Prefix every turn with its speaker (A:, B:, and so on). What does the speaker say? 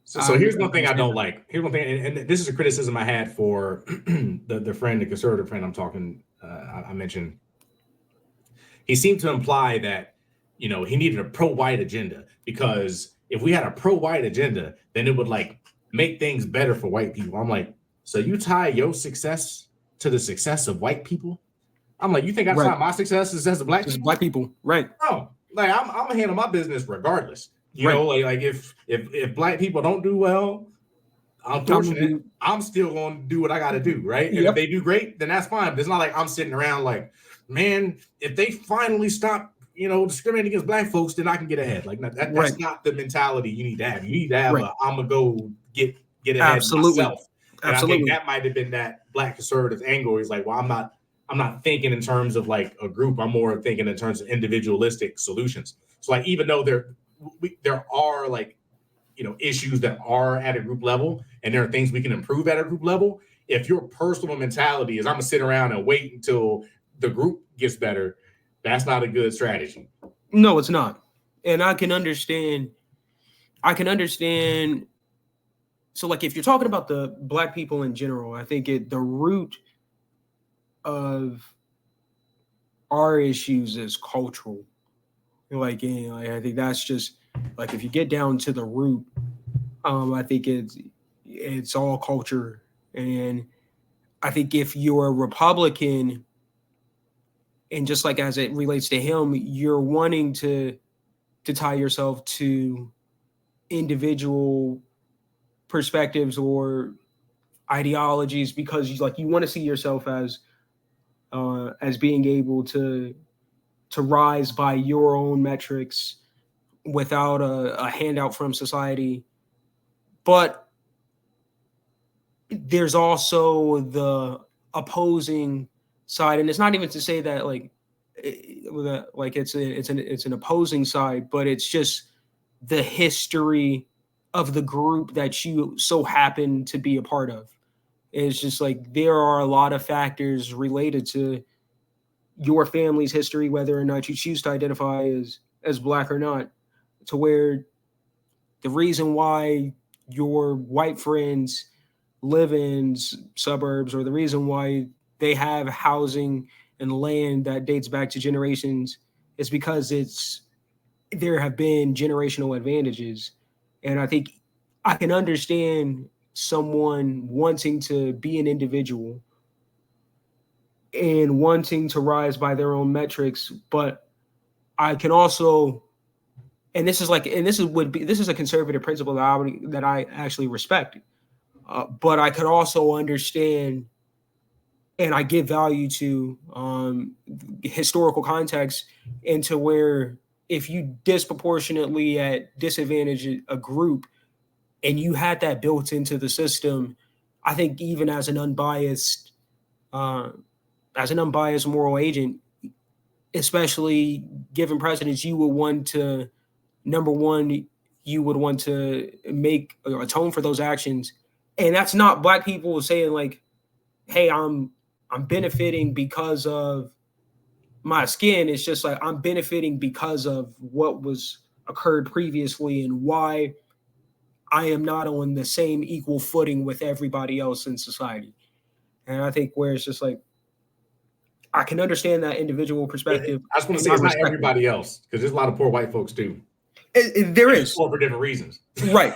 A: So here's one thing I don't like. Here's one thing, and this is a criticism I had for the conservative friend I'm talking. I mentioned. He seemed to imply that he needed a pro-white agenda, because if we had a pro-white agenda, then it would like make things better for white people. I'm like, so you tie your success to the success of white people? I'm like, you think I tie my success to the success of black people?
B: Black people, right?
A: No, like I'm handling my business regardless. You know, like if black people don't do well, unfortunately, I'm still going to do what I got to do, right? And if they do great, then that's fine. But it's not like I'm sitting around like, man, if they finally stop, discriminating against black folks, then I can get ahead. Like that's not the mentality you need to have. You need to have I'm gonna go get ahead myself. And I think that might have been that black conservative angle. He's like, well, I'm not thinking in terms of like a group. I'm more thinking in terms of individualistic solutions. So like, even though there are like, issues that are at a group level, and there are things we can improve at a group level, if your personal mentality is I'm gonna sit around and wait until the group gets better, that's not a good strategy.
B: No, it's not. And I can understand. So like, if you're talking about the black people in general, I think the root of our issues is cultural. Like, I think that's just like, if you get down to the root, I think it's all culture. And I think if you're a Republican, and just like as it relates to him, you're wanting to tie yourself to individual perspectives or ideologies because you want to see yourself as being able to rise by your own metrics without a handout from society. But there's also the opposing side, and it's not even to say that it's an opposing side, but it's just the history of the group that you so happen to be a part of. It's just like there are a lot of factors related to your family's history, whether or not you choose to identify as black or not, to where the reason why your white friends live in suburbs, or the reason why they have housing and land that dates back to generations, is because there have been generational advantages. And I think I can understand someone wanting to be an individual and wanting to rise by their own metrics, but I can also, this is a conservative principle that I actually respect, but I could also understand, and I give value to historical context, into where if you disproportionately disadvantage a group and you had that built into the system, I think even as an unbiased moral agent, especially given precedents, you would want to, number one, you would want to make or atone for those actions. And that's not black people saying like, hey, I'm benefiting because of my skin. It's just like, I'm benefiting because of what was occurred previously and why I am not on the same equal footing with everybody else in society. And I think where it's just like, I can understand that individual perspective.
A: I just want to say it's not everybody else, because there's a lot of poor white folks too.
B: There is.
A: For different reasons.
B: Right.